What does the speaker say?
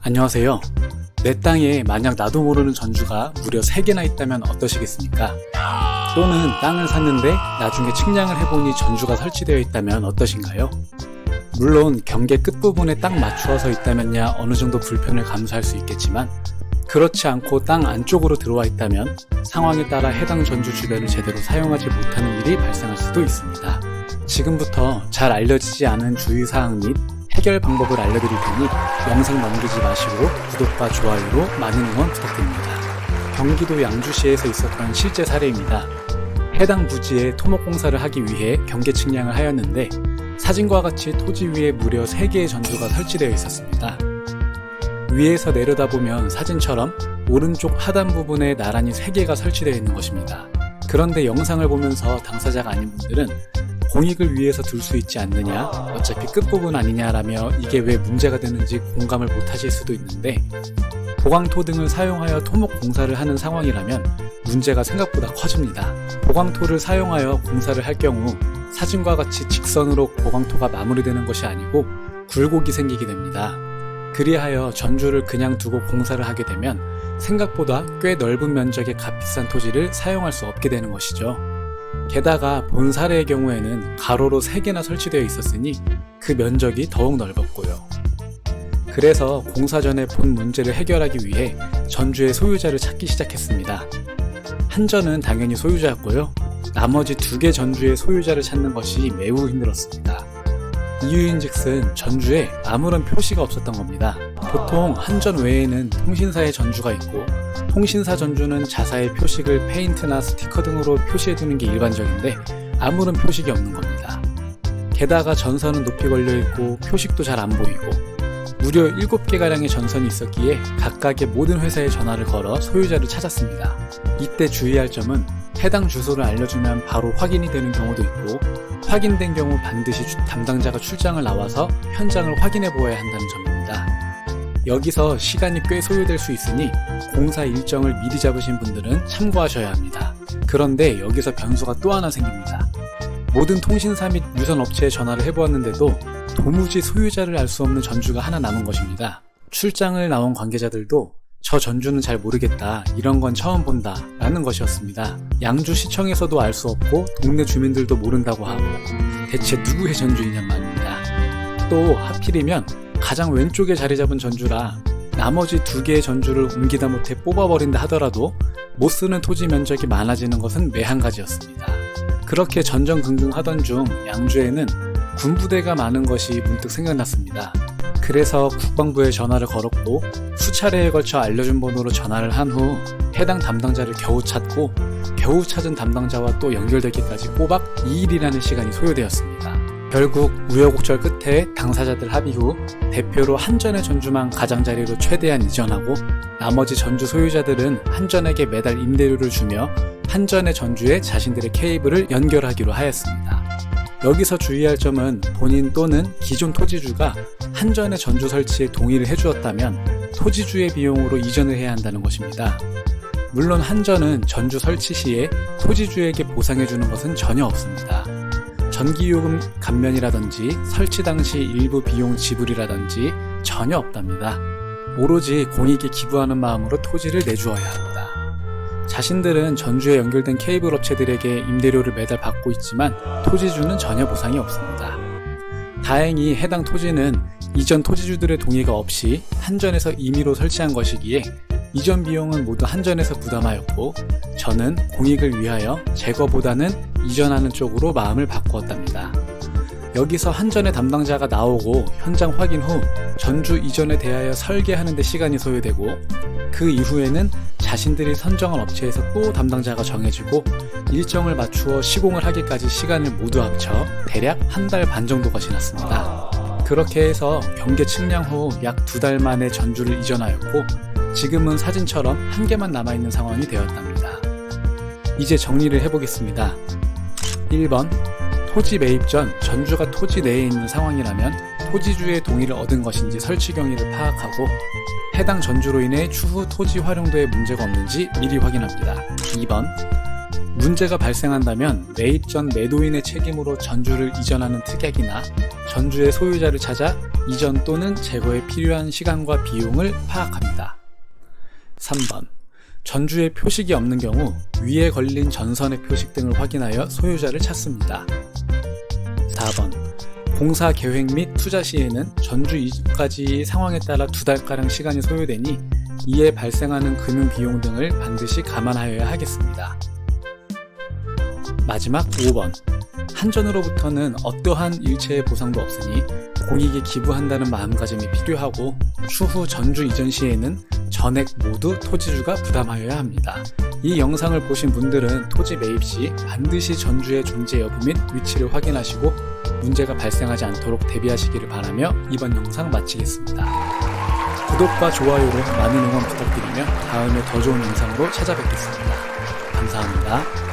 안녕하세요. 내 땅에 만약 나도 모르는 전주가 무려 3개나 있다면 어떠시겠습니까? 또는 땅을 샀는데 나중에 측량을 해보니 전주가 설치되어 있다면 어떠신가요? 물론 경계 끝부분에 딱 맞추어서 있다면야 어느 정도 불편을 감수할 수 있겠지만 그렇지 않고 땅 안쪽으로 들어와 있다면 상황에 따라 해당 전주 주변을 제대로 사용하지 못하는 일이 발생할 수도 있습니다. 지금부터 잘 알려지지 않은 주의사항 및 해결 방법을 알려드릴 테니 영상 넘기지 마시고 구독과 좋아요로 많은 응원 부탁드립니다. 경기도 양주시에서 있었던 실제 사례입니다. 해당 부지에 토목공사를 하기 위해 경계 측량을 하였는데 사진과 같이 토지 위에 무려 3개의 전주가 설치되어 있었습니다. 위에서 내려다보면 사진처럼 오른쪽 하단 부분에 나란히 3개가 설치되어 있는 것입니다. 그런데 영상을 보면서 당사자가 아닌 분들은 공익을 위해서 둘 수 있지 않느냐, 어차피 끝부분 아니냐라며 이게 왜 문제가 되는지 공감을 못하실 수도 있는데 보강토 등을 사용하여 토목 공사를 하는 상황이라면 문제가 생각보다 커집니다. 보강토를 사용하여 공사를 할 경우 사진과 같이 직선으로 보강토가 마무리되는 것이 아니고 굴곡이 생기게 됩니다. 그리하여 전주를 그냥 두고 공사를 하게 되면 생각보다 꽤 넓은 면적의 값비싼 토지를 사용할 수 없게 되는 것이죠. 게다가 본 사례의 경우에는 가로로 3개나 설치되어 있었으니 그 면적이 더욱 넓었고요. 그래서 공사 전에 본 문제를 해결하기 위해 전주의 소유자를 찾기 시작했습니다. 한전은 당연히 소유자였고요. 나머지 2개 전주의 소유자를 찾는 것이 매우 힘들었습니다. 이유인즉슨 전주에 아무런 표시가 없었던 겁니다. 보통 한전 외에는 통신사의 전주가 있고 통신사 전주는 자사의 표식을 페인트나 스티커 등으로 표시해두는 게 일반적인데 아무런 표식이 없는 겁니다. 게다가 전선은 높이 걸려있고 표식도 잘 안 보이고 무려 7개가량의 전선이 있었기에 각각의 모든 회사에 전화를 걸어 소유자를 찾았습니다. 이때 주의할 점은 해당 주소를 알려주면 바로 확인이 되는 경우도 있고 확인된 경우 반드시 담당자가 출장을 나와서 현장을 확인해 보아야 한다는 점입니다. 여기서 시간이 꽤 소요될 수 있으니 공사 일정을 미리 잡으신 분들은 참고하셔야 합니다. 그런데 여기서 변수가 또 하나 생깁니다. 모든 통신사 및 유선업체에 전화를 해보았는데도 도무지 소유자를 알 수 없는 전주가 하나 남은 것입니다. 출장을 나온 관계자들도 저 전주는 잘 모르겠다, 이런 건 처음 본다 라는 것이었습니다. 양주시청에서도 알 수 없고 동네 주민들도 모른다고 하고 대체 누구의 전주이냔 말입니다. 또 하필이면 가장 왼쪽에 자리 잡은 전주라 나머지 2개의 전주를 옮기다 못해 뽑아버린다 하더라도 못쓰는 토지 면적이 많아지는 것은 매한가지였습니다. 그렇게 전전긍긍하던 중 양주에는 군부대가 많은 것이 문득 생각났습니다. 그래서 국방부에 전화를 걸었고 수차례에 걸쳐 알려준 번호로 전화를 한 후 해당 담당자를 겨우 찾고 겨우 찾은 담당자와 또 연결되기까지 꼬박 2일이라는 시간이 소요되었습니다. 결국 우여곡절 끝에 당사자들 합의 후 대표로 한전의 전주만 가장자리로 최대한 이전하고 나머지 전주 소유자들은 한전에게 매달 임대료를 주며 한전의 전주에 자신들의 케이블을 연결하기로 하였습니다. 여기서 주의할 점은 본인 또는 기존 토지주가 한전의 전주 설치에 동의를 해주었다면 토지주의 비용으로 이전을 해야 한다는 것입니다. 물론 한전은 전주 설치 시에 토지주에게 보상해주는 것은 전혀 없습니다. 전기요금 감면이라든지 설치 당시 일부 비용 지불이라든지 전혀 없답니다. 오로지 공익에 기부하는 마음으로 토지를 내주어야 합니다. 자신들은 전주에 연결된 케이블 업체들에게 임대료를 매달 받고 있지만 토지주는 전혀 보상이 없습니다. 다행히 해당 토지는 이전 토지주들의 동의가 없이 한전에서 임의로 설치한 것이기에 이전 비용은 모두 한전에서 부담하였고 저는 공익을 위하여 제거보다는 이전하는 쪽으로 마음을 바꾸었답니다. 여기서 한전의 담당자가 나오고 현장 확인 후 전주 이전에 대하여 설계하는 데 시간이 소요되고 그 이후에는 자신들이 선정한 업체에서 또 담당자가 정해지고 일정을 맞추어 시공을 하기까지 시간을 모두 합쳐 대략 1달 반 정도가 지났습니다. 그렇게 해서 경계 측량 후 약 2달 만에 전주를 이전하였고 지금은 사진처럼 1개만 남아있는 상황이 되었답니다. 이제 정리를 해보겠습니다. 1번, 토지 매입 전 전주가 토지 내에 있는 상황이라면 토지주의 동의를 얻은 것인지 설치 경위를 파악하고 해당 전주로 인해 추후 토지 활용도에 문제가 없는지 미리 확인합니다. 2번, 문제가 발생한다면 매입 전 매도인의 책임으로 전주를 이전하는 특약이나 전주의 소유자를 찾아 이전 또는 제거에 필요한 시간과 비용을 파악합니다. 3번. 전주에 표식이 없는 경우 위에 걸린 전선의 표식 등을 확인하여 소유자를 찾습니다. 4번. 공사 계획 및 투자 시에는 전주 이전까지 상황에 따라 2달가량 시간이 소요되니 이에 발생하는 금융 비용 등을 반드시 감안하여야 하겠습니다. 마지막 5번. 한전으로부터는 어떠한 일체의 보상도 없으니 공익에 기부한다는 마음가짐이 필요하고 추후 전주 이전 시에는 전액 모두 토지주가 부담하여야 합니다. 이 영상을 보신 분들은 토지 매입 시 반드시 전주의 존재 여부 및 위치를 확인하시고 문제가 발생하지 않도록 대비하시기를 바라며 이번 영상 마치겠습니다. 구독과 좋아요로 많은 응원 부탁드리며 다음에 더 좋은 영상으로 찾아뵙겠습니다. 감사합니다.